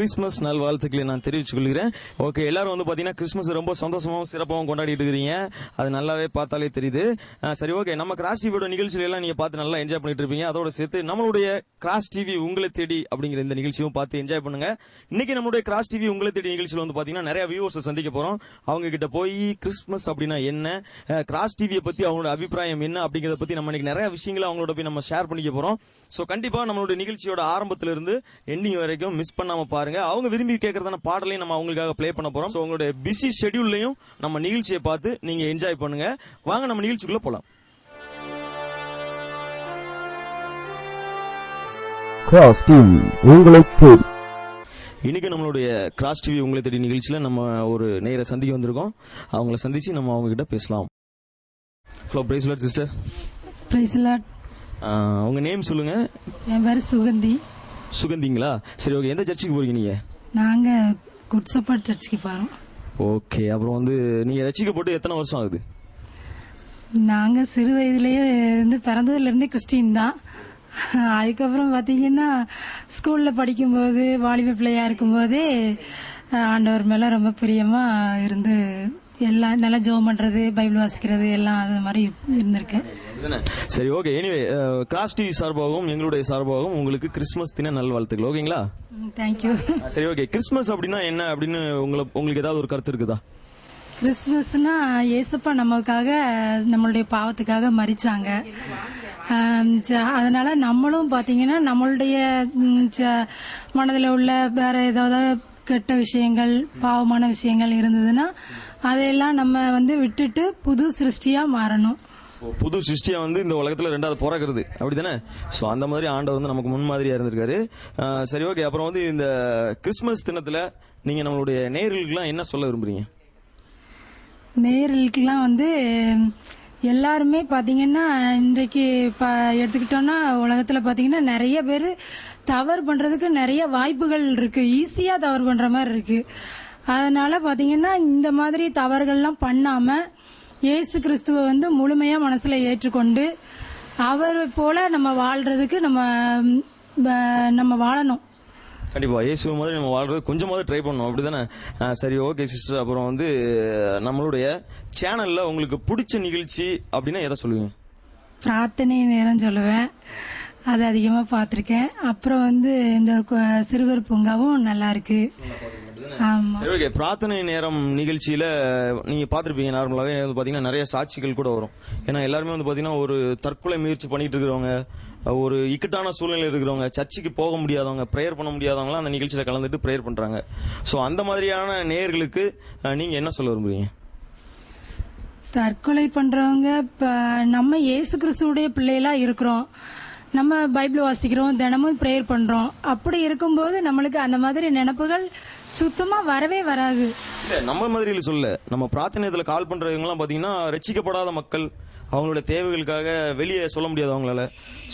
Christmas நல்வாழ்த்துக்களை நான் தெரிவித்துக் கொள்கிறேன். ஓகே, எல்லாரும் வந்து பாத்தீங்கன்னா கிறிஸ்துமஸ் ரொம்ப சந்தோஷமாவும் சிறப்பாகவும் கொண்டாடிட்டு இருக்கிறீங்க. அது நல்லாவே பார்த்தாலே தெரியுது. சரி, ஓகே, நம்ம கிராஸ் டிவியோட நிகழ்ச்சிகள் எல்லாம் நீங்க பார்த்து நல்லா என்ஜாய் பண்ணிட்டு இருப்பீங்க. அதோட சேர்த்து நம்மளுடைய கிராஸ் டிவி உங்களை தேடி அப்படிங்கிற இந்த நிகழ்ச்சியும் பார்த்து என்ஜாய் பண்ணுங்க. இன்னைக்கு நம்மளுடைய கிராஸ் டிவி உங்களை தேடி நிகழ்ச்சியில் வந்து பாத்தீங்கன்னா நிறைய வியூவர்ஸ் சந்திக்க போறோம். அவங்க கிட்ட போய் கிறிஸ்துமஸ் அப்படின்னா என்ன, கிராஸ் டிவியை பத்தி அவங்களோட அபிப்பிராயம் என்ன அப்படிங்கறத பத்தி நம்ம இன்னைக்கு நிறைய விஷயங்களை அவங்களோட போய் நம்ம ஷேர் பண்ணிக்க போறோம். சோ கண்டிப்பா நம்மளுடைய நிகழ்ச்சியோட ஆரம்பத்துல இருந்து எண்டிங் வரைக்கும் மிஸ் பண்ணாம பாருங்க. அவங்க விரும்பி கேட்கறதான பாடலையும் நம்ம அவங்களுக்காக ப்ளே பண்ண போறோம். சோ உங்களுடைய பிஸி ஷெட்யூல்லையும் நம்ம நிகழ்ச்சியை பார்த்து நீங்க என்ஜாய் பண்ணுங்க. வாங்க நம்ம நிகழ்ச்சிக்குள்ள போலாம். கிராஸ் டிவி உங்களை தேடி. இன்னைக்கு நம்மளுடைய கிராஸ் டிவி உங்களை தேடி நிகழ்ச்சியில நம்ம ஒரு நேர சந்திக்க வந்திருக்கோம். அவங்கள சந்திச்சு நம்ம அவங்க கிட்ட பேசலாம். Hello, praise Lord sister. Praise Lord. உங்க நேம் சொல்லுங்க. என் பேரு சுகந்தி. சுகந்திங்களா? சரி, ஓகே. எந்த சர்ச்சுக்கு போறீங்க நீங்க? நாங்க குட் ஷெப்பர்ட் சர்ச்சுக்கு போறோம். ஓகே, அப்புறம் வந்து நீங்க ரட்சிக்கப்பட்டு எத்தனை வருஷம் ஆகுது? நாங்க சிறு வயதிலேயே இருந்து பிறந்ததுல இருந்தே கிறிஸ்டின் தான். அதுக்கப்புறம் பாத்தீங்கன்னா ஸ்கூல்ல படிக்கும்போது வாலிப பிள்ளையா இருக்கும்போதே ஆண்டவர் மேல ரொம்ப பிரியமா இருந்து எல்லாம் நல்லா ஜெபம் பண்றது, பைபிள் வாசிக்கிறது எல்லாம் அது மாதிரி இருந்திருக்கேன். சரி, ஓகே. எனிவே, கிராஸ் டிவி சார்பாகவும் எங்களுடைய சார்பாகவும் உங்களுக்கு கிறிஸ்துமஸ் தின நல்வாழ்த்துக்கள். ஓகேங்களா? தேங்க்யூ. சரி, ஓகே. கிறிஸ்துமஸ் அப்படின்னா என்ன அப்படின்னு உங்களுக்கு ஏதாவது ஒரு கருத்து இருக்குதா? கிறிஸ்துமஸ்னா ஏசப்பா நமக்காக நம்மளுடைய பாவத்துக்காக மரிச்சாங்க. அதனால நம்மளும் பாத்தீங்கன்னா நம்மளுடைய மனதில் உள்ள வேற ஏதாவது கெட்ட விஷயங்கள், பாவமான விஷயங்கள் இருந்ததுன்னா அதையெல்லாம் நம்ம வந்து விட்டுட்டு புது சிருஷ்டியா மாறணும். புது சிருஷ்டியா வந்து இந்த உலகத்துல ரெண்டாவது பிறக்கிறது, அப்படித்தானே? சோ அந்த மாதிரி ஆண்டவர் வந்து நமக்கு முன்மாதிரியா இருந்திருக்காரு. சரி, ஓகே. அப்புறம் வந்து இந்த கிறிஸ்துமஸ் தினத்துல நீங்க நம்மளுடைய நேயர்களுக்கெல்லாம் என்ன சொல்ல விரும்புறீங்க? நேயர்களுக்கெல்லாம் வந்து எல்லாருமே பாத்தீங்கன்னா இன்றைக்கு எடுத்துக்கிட்டோம்னா உலகத்துல பாத்தீங்கன்னா நிறைய பேர் தவறு பண்றதுக்கு நிறைய வாய்ப்புகள் இருக்கு. ஈஸியா தவறு பண்ற மாதிரி இருக்கு. அதனால பாத்தீங்கன்னா இந்த மாதிரி தவறுகள்லாம் பண்ணாம இயேசு கிறிஸ்துவ வந்து முழுமையா மனசுல ஏற்றுக்கொண்டு அவர் போல நம்ம வாழ்றதுக்கு நம்ம வாழணும். கண்டிப்பா இயேசு மாதிரி நம்ம வாழ்றது கொஞ்சமாவது ட்ரை பண்ணணும், அப்படிதானே? சரி, ஓகே சிஸ்டர். அப்புறம் வந்து நம்மளுடைய சேனல்ல உங்களுக்கு பிடிச்ச நிகழ்ச்சி அப்படின்னா எதை சொல்லுவீங்க? பிரார்த்தனை நேரம் சொல்லுவேன், அது அதிகமா பாத்திருக்கேன். அப்புறம் வந்து இந்த சிறுவர் பூங்காவும் நல்லா இருக்கு. சரி, ஓகே. பிரார்த்தனை நேரம் நிகழ்ச்சியில நீங்க பாத்திருப்பீங்க, நார்மலாவே பாத்தீங்கன்னா நிறைய சாட்சிகள் கூட வரும். ஏன்னா எல்லாருமே வந்து பாத்தீங்கன்னா ஒரு தற்கொலை முயற்சி பண்ணிட்டு இருக்கிறவங்க, ஒரு இக்கட்டான சூழ்நிலை இருக்கிறவங்க, சர்ச்சுக்கு போக முடியாதவங்க, பிரேயர் பண்ண முடியாதவங்களாம் அந்த நிகழ்ச்சியில கலந்துட்டு பிரேயர் பண்றாங்க. சோ அந்த மாதிரியான நேயர்களுக்கு நீங்க என்ன சொல்ல விரும்புறீங்க? தற்கொலை பண்றவங்க நம்ம இயேசு கிறிஸ்துவுடைய பிள்ளைகளா இருக்கிறோம், நம்ம பைபிள் வாசிக்கிறோம், தினமும் பிரேயர் பண்றோம். அப்படி இருக்கும்போது நம்மளுக்கு அந்த மாதிரி நினைப்புகள் சுத்தமா வரவே வராது. இல்ல, நம்ம மாதிரி சொல்ல, நம்ம பிரார்த்தனையத்துல கால் பண்றவங்க எல்லாம் பாத்தீங்கன்னா ரட்சிக்கப்படாத மக்கள், அவங்களோட தேவைகளுக்காக வெளியே சொல்ல முடியாது அவங்களால.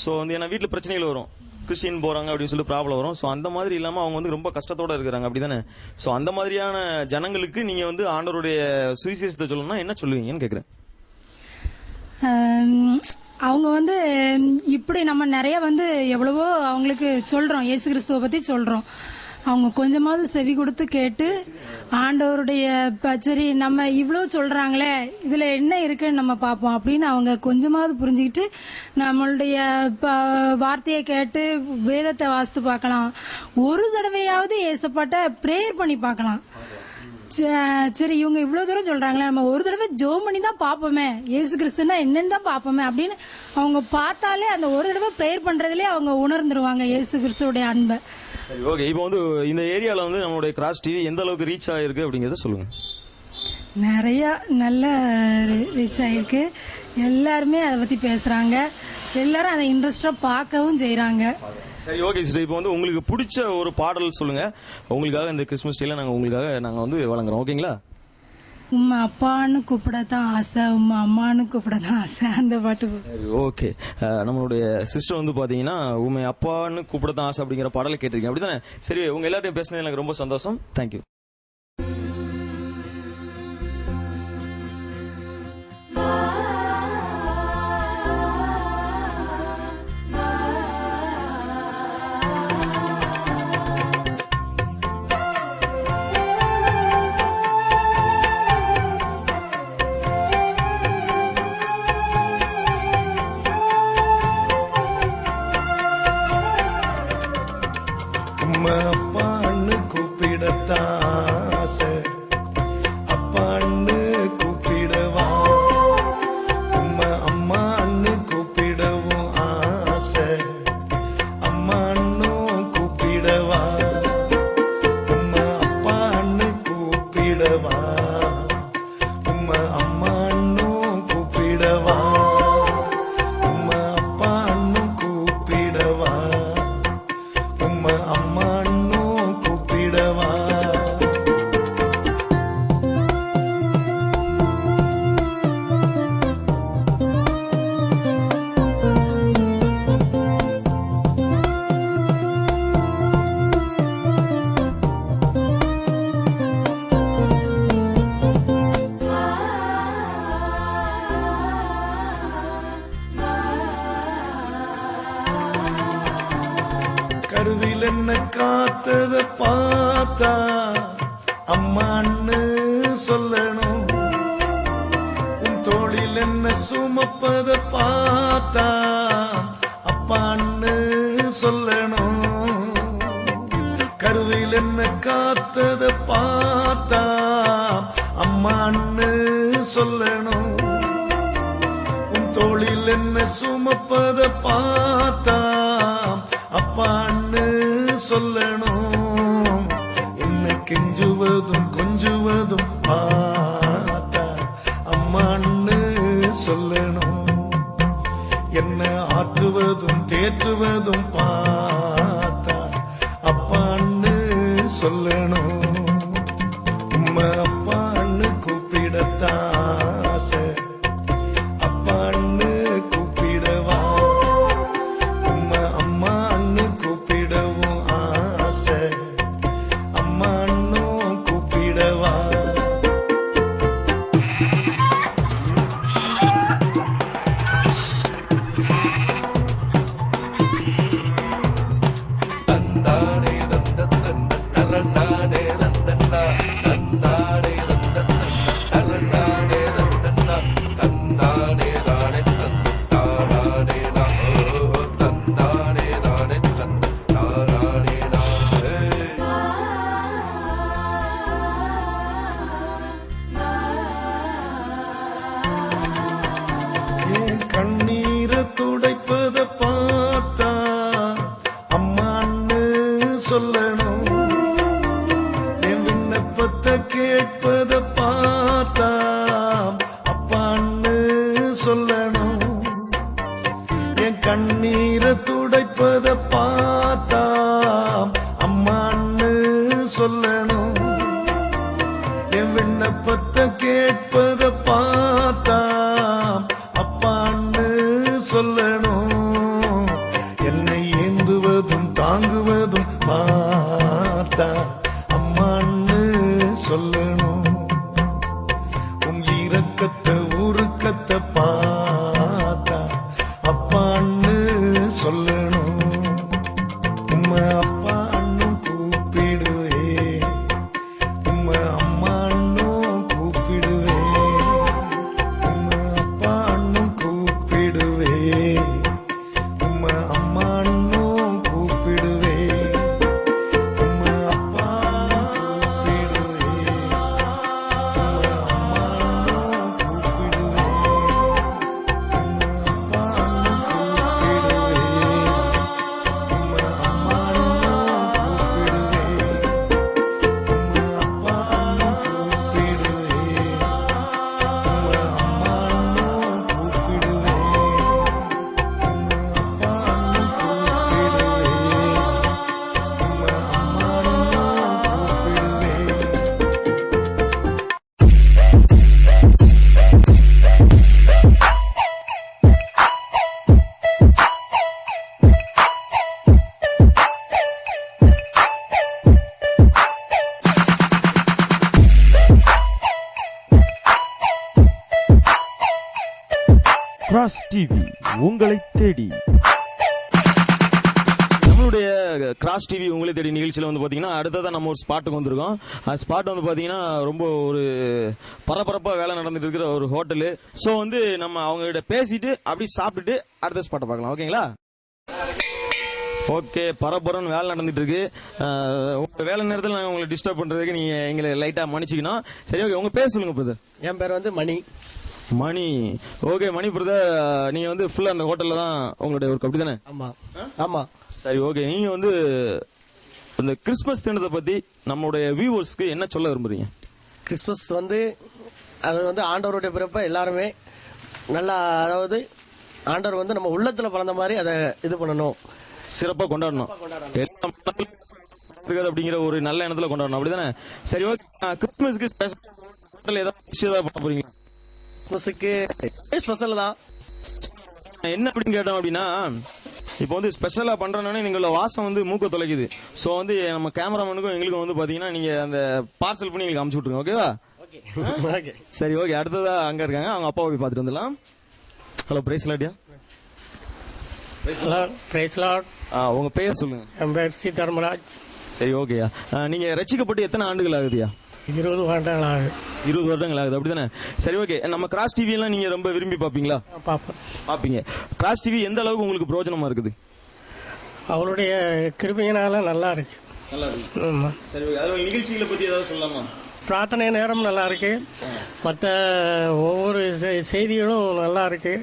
சோ வந்து ஏன்னா வீட்டுல பிரச்சனைகள் வரும், கிறிஸ்டின் போறாங்க அப்படின்னு சொல்லி ப்ராப்ளம் வரும். சோ அந்த மாதிரி இல்லாம அவங்க வந்து ரொம்ப கஷ்டத்தோட இருக்கிறாங்க, அப்படிதானே? சோ அந்த மாதிரியான ஜனங்களுக்கு நீங்க வந்து ஆண்டவருடைய சுவிசேஷத்தை சொல்லணும்னா என்ன சொல்லுவீங்கன்னு கேக்குறேன். அவங்க வந்து இப்படி நம்ம நிறைய வந்து எவ்வளவோ அவங்களுக்கு சொல்றோம், இயேசு கிறிஸ்துவ பத்தி சொல்றோம். அவங்க கொஞ்சமாவது செவி கொடுத்து கேட்டு ஆண்டவருடைய சரி நம்ம இவ்வளவு சொல்றாங்களே இதுல என்ன இருக்குன்னு நம்ம பார்ப்போம் அப்படின்னு அவங்க கொஞ்சமாவது புரிஞ்சுக்கிட்டு நம்மளுடைய வார்த்தையை கேட்டு வேதத்தை வாசித்து பார்க்கலாம். ஒரு தடவையாவது ஏசப்பாட்ட பிரேயர் பண்ணி பார்க்கலாம். சரி, இவங்க இவ்வளவு தூரம் சொல்றாங்களே, நம்ம ஒரு தடவை ஜெபம் பண்ணி தான் பாப்போமே, இயேசு கிறிஸ்துனா என்னன்னு தான் பாப்போமே அப்படின்னு அவங்க பார்த்தாலே அந்த ஒரு தடவை பிரேயர் பண்றதுலயே அவங்க உணர்ந்துருவாங்க இயேசு கிறிஸ்துவோட அன்பை. சரி, ஓகே. இப்போ வந்து இந்த ஏரியால வந்து நம்மளுடைய கிராஸ் டிவி எந்த அளவுக்கு ரீச் ஆயிருக்கு அப்படிங்கறத சொல்லுங்க. நிறைய நல்ல ரீச் ஆயிருக்கு. எல்லாருமே அதை பத்தி பேசுறாங்க, எல்லாரும் அதை இன்ட்ரெஸ்டா பார்க்கவும் செய்யறாங்க. சரி, ஓகே சிஸ்டர். இப்போ வந்து உங்களுக்கு பிடிச்ச ஒரு பாடல் சொல்லுங்க. உங்களுக்காக இந்த கிறிஸ்துமஸ் டேல நாங்க வந்து வழங்குறோம். ஓகேங்களா? உம்மா அப்பான்னு கூப்பிடத்தான் ஆசை, உம்மா அம்மான்னு கூப்பிடத்தான் ஆசை, அந்த பாட்டு. சரி, ஓகே. நம்மளுடைய சிஸ்டர் வந்து பாத்தீங்கன்னா உண்மை அப்பான்னு கூப்பிடத்தான் ஆசை அப்படிங்கிற பாடலை கேட்டிருக்கீங்க, அப்படித்தானே? சரி, உங்க எல்லாத்தையும் பேசுனது எனக்கு ரொம்ப சந்தோஷம். தேங்க்யூ. பார்த்தா அம்மான்னு சொல்லணும். உன் தோளில் என்ன சுமப்பத பார்த்தா அப்பான்னு சொல்லணும். கருவில் என்ன காத்தத பார்த்தா அம்மான்னு சொல்லணும். உன் தோளில் என்ன சுமப்பத பார்த்தா அப்பான்னு சொல்லணும். என்ன கெஞ்சுவதும் கொஞ்சுவதும் பார்த்தா அம்மான்னு சொல்லணும். என்ன ஆற்றுவதும் தேற்றுவதும் பார்த்தா அப்பான்னு சொல்லணும். உம்மை அப்பான்னு கூப்பிடத்தாச அப்பான்னு கூப்பிடவா. உம்மை அம்மான்னு கூப்பிடவும் ஆசை அம்மான்னும் கூப்பிடவா. என் கண்ணீரை துடைப்பத பார்த்தா அம்மான்னு சொல்லணும். என் விண்ணப்பத்தை கேட்பத பார்த்தா அப்பான்னு சொல்லணும். என் கண்ணீரை துடைப்பத பார்த்தா அம்மான்னு சொல்லணும். என் விண்ணப்பத்தை கேட்பத பார்த்தா அப்பான்னு சொல்லணும். என்னை ஏந்துவதும் தாங்குவதும் பார்த்தா அம்மான்னு சொல்லணும். உன் இரக்கத்தை உருக்கத்தை பார்த்தா அப்பான்னு சொல்லணும். உம்மை அப்பான்னு கூப்பிடுவே உம்மை அம்மான்னு கூப்பிடுவே. உம்மை அப்பான்னு கூப்பிடுவே உம்மை அம்மான்னு கூப்பிடுவே. உம்மை அப்பான்னு கூப்பிடுவே உம்மை அம்மான்னு கூப்பிடுவே. உம்மை கிராஸ் டிவி உங்களை தேடி. நம்மளுடைய கிராஸ் டிவி உங்களை தேடி நிகழ்ச்சியில வந்து பாத்தீங்கன்னா அடுத்ததான் நம்ம ஒரு ஸ்பாட்டுக்கு வந்திருக்கோம். அந்த ஸ்பாட் வந்து பாத்தீங்கன்னா ரொம்ப ஒரு பரபரப்பா வேலை நடந்துட்டு இருக்கிற ஒரு ஹோட்டலு. சோ வந்து நம்ம அவங்க கிட்ட பேசிட்டு அப்படி சாப்பிட்டுட்டு அடுத்த ஸ்பாட்டை பார்க்கலாம். ஓகேங்களா? ஓகே, பரபரன்னு வேலை நடந்துட்டு இருக்கு. உங்க வேலை நேரத்தில் நாங்கள் உங்களை டிஸ்டர்ப் பண்றதுக்கு நீங்க எங்களை லைட்டா மன்னிச்சுக்கணும். சரி, ஓகே, உங்க பேர் சொல்லுங்க பிரதர். என் பேர் வந்து மணி. மணி. ஓகே மணி பிரதர், நீங்க வந்து ஃபுல்லா அந்த ஹோட்டல்ல தான் உங்களுடைய ஒர்க், அப்படிதானே? ஆமா ஆமா. சரி, ஓகே, நீங்க வந்து இந்த கிறிஸ்துமஸ் தினத்தை பத்தி நம்மளுடைய வியூவர்ஸ்க்கு என்ன சொல்ல விரும்புறீங்க? கிறிஸ்துமஸ் வந்து அது வந்து ஆண்டவருடைய பிறப்பை எல்லாருமே நல்லா, அதாவது ஆண்டவர் வந்து நம்ம உள்ளத்துல பிறந்த மாதிரி அதை இது பண்ணணும், சிறப்பா கொண்டாடணும், அப்படிங்கிற ஒரு நல்ல எண்ணத்துல கொண்டாடணும், அப்படிதானே? சரி, ஓகே, கிறிஸ்துமஸ்க்கு ஸ்பெஷல் ஏதாவது பண்ண போறீங்களா? கிறிஸ்துமஸுக்கு ஸ்பெஷல் தான். என்ன அப்படின்னு கேட்டோம் அப்படின்னா, இப்போ வந்து ஸ்பெஷலா பண்றோம்னா நீங்களோட வாசம் வந்து மூக்க தொலைக்குது. சோ வந்து நம்ம கேமராமேனுக்கும் எங்களுக்கும் வந்து பாத்தீங்கன்னா நீங்க அந்த பார்சல் பண்ணி எங்களுக்கு அமுச்சு விட்டுருங்க. ஓகேவா? சரி, ஓகே, அடுத்ததா அங்க இருக்காங்க, அவங்க அப்பாவை போய் பாத்துட்டு வந்துடலாம். ஹலோ, பிரைஸ் லார்டியா. Praise Lord. உங்க பேர் சொல்லுங்க. என் பேர் சி தர்மராஜ். சரி ஓகேயா. நீங்க ரட்சிக்கப்பட்டு எத்தனை ஆண்டுகள் ஆகுதுயா? 20 வருடங்கள் ஆகுது. 20 வருடங்கள் ஆகுது, அப்படிதானே? சரி ஓகே. நம்ம கிராஸ் டிவி எல்லாம் நீங்க ரொம்ப விரும்பி பாப்பீங்களா? பார்ப்பேன். பாப்பீங்க. கிராஸ் டிவி எந்த அளவுக்கு உங்களுக்கு பிரயோஜனமா இருக்குது? அவருடைய கிருபையினால நல்லா இருக்கு. நல்லா இருக்கு. ஆமா. சரி ஓகே. அதோட நிகழ்ச்சிகளை பத்தி ஏதாவது சொல்லலாமா? பிரார்த்தனை நேரம் நல்லா இருக்கு. மற்ற ஒவ்வொரு செய்திகளும் நல்லா இருக்கு.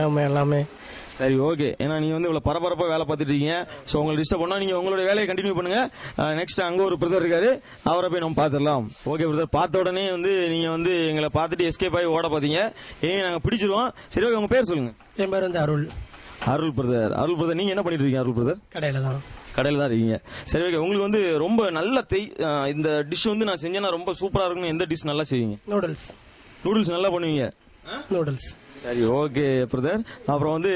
ஆமா, எல்லாமே. சரி ஓகே. ஏன்னா நீங்க வந்து இவ்வளவு பரபரப்பா வேலை பார்த்துட்டு இருக்கீங்க. சோ உங்களுக்கு டிஸ்டர்ப் பண்ணா நீங்க உங்களோட வேலையை கண்டினியூ பண்ணுங்க. நெக்ஸ்ட் அங்க ஒரு பிரதர் இருக்காரு, அவரை போய் நம்ம பாத்துடலாம். Okay brother. பார்த்த உடனே வந்து நீங்க வந்து எங்களை பார்த்துட்டு எஸ்கேப் ஆகி ஓட பாத்தீங்க. ஏங்க நாங்க பிடிச்சிருவோம். சரி ஓகே, உங்க பேர் சொல்லுங்க. என் பேர் வந்து அருள். அருள் பிரதர். அருள் பிரதர், நீங்க என்ன பண்ணிட்டு இருக்கீங்க? அருள் பிரதர் கடையில தான். கடையில தான் இருக்கீங்க. சரி ஓகே. உங்களுக்கு வந்து ரொம்ப நல்ல இந்த டிஷ் வந்து நான் செஞ்சேன்னா ரொம்ப சூப்பரா இருக்கும்னு எந்த டிஷ் நல்லா செய்வீங்க? நூடுல்ஸ். நூடுல்ஸ் நல்லா பண்ணுவீங்க. நூடுல்ஸ். சரி ஓகே பிரதர். அப்புறம் வந்து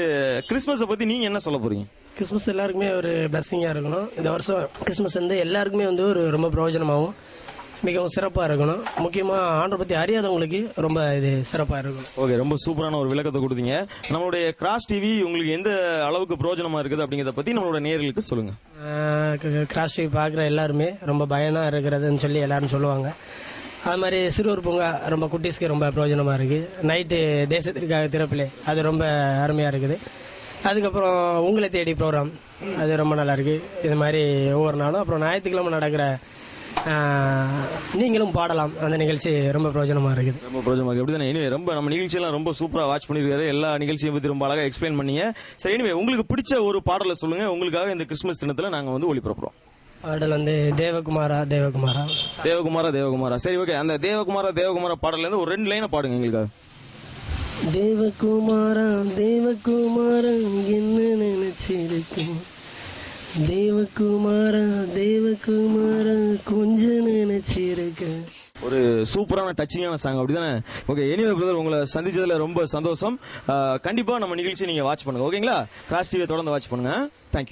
கிறிஸ்மஸை பத்தி நீங்க என்ன சொல்ல போறீங்க? கிறிஸ்மஸ் எல்லாருக்குமே ஒரு பிளஸிங்கா இருக்கணும். இந்த வருஷம் கிறிஸ்மஸ் வந்து எல்லாருக்குமே வந்து ஒரு ரொம்ப பிரயோஜனமாகவும் மிகவும் சிறப்பா இருக்கணும். முக்கியமா ஆண்டரை பத்தி அறியாதவங்களுக்கு ரொம்ப இது சிறப்பா இருக்கணும். ஓகே, ரொம்ப சூப்பரான ஒரு விளக்கத்தை கொடுத்தீங்க. நம்மளுடைய கிராஸ் டிவி உங்களுக்கு எந்த அளவுக்கு பிரயோஜனமா இருக்குது அப்படிங்கறத பத்தி நம்மளோட நேயர்களுக்கு சொல்லுங்க. கிராஸ் டிவி பாக்குற எல்லாருமே ரொம்ப பயனா இருக்கிறதுன்னு சொல்லி எல்லாரும் சொல்லுவாங்க. அது மாதிரி சிறுவர் பூங்கா ரொம்ப குட்டீஸ்க்கு ரொம்ப பிரயோஜனமா இருக்கு. நைட்டு தேசத்திற்காக திறப்பிலே அது ரொம்ப அருமையா இருக்குது. அதுக்கப்புறம் உங்களை தேடி ப்ரோக்ராம் அது ரொம்ப நல்லா இருக்கு. இது மாதிரி ஒவ்வொரு நாளும். அப்புறம் ஞாயிற்றுக்கிழமை நடக்கிற நீங்களும் பாடலாம் அந்த நிகழ்ச்சி ரொம்ப பிரயோஜனமா இருக்குது. ரொம்ப பிரயோஜனமா இருக்கு. அப்படிதானே? எனிவே ரொம்ப நம்ம நிகழ்ச்சியெல்லாம் ரொம்ப சூப்பரா வாட்ச் பண்ணிருக்காரு. எல்லா நிகழ்ச்சியை பத்தி ரொம்ப அழகா எக்ஸ்பிளைன் பண்ணீங்க. சரி, எனிவே உங்களுக்கு பிடிச்ச ஒரு பாடலை சொல்லுங்க. உங்களுக்காக இந்த கிறிஸ்துமஸ் தினத்துல நாங்க வந்து ஒளிபரப்புறோம். பாடல் வந்து தேவகுமாரா தேவகுமாரா. தேவகுமாரா தேவகுமாரா. சரி ஓகே. அந்த தேவகுமாரா தேவகுமாரா பாடல்ல இருந்து ஒரு 2 லைனை பாடுங்க எங்களுக்காக. தேவகுமாரா தேவகுமாரா என்ன நினைச்சிருக்கும், தேவகுமாரா தேவகுமாரா கொஞ்சம் நினைச்சிருக்கேன். ஒரு சூப்பரான டச்சிங்கான சாங், அப்படிதானே? ஓகே. எனிவே பிரதர், உங்களை சந்திச்சதுல ரொம்ப சந்தோஷம். கண்டிப்பா நம்ம நிகழ்ச்சியை நீங்க வாட்ச் பண்ணுங்க. ஓகேங்களா? கிராஸ் டிவியை தொடர்ந்து வாட்ச் பண்ணுங்க. தேங்க்யூ.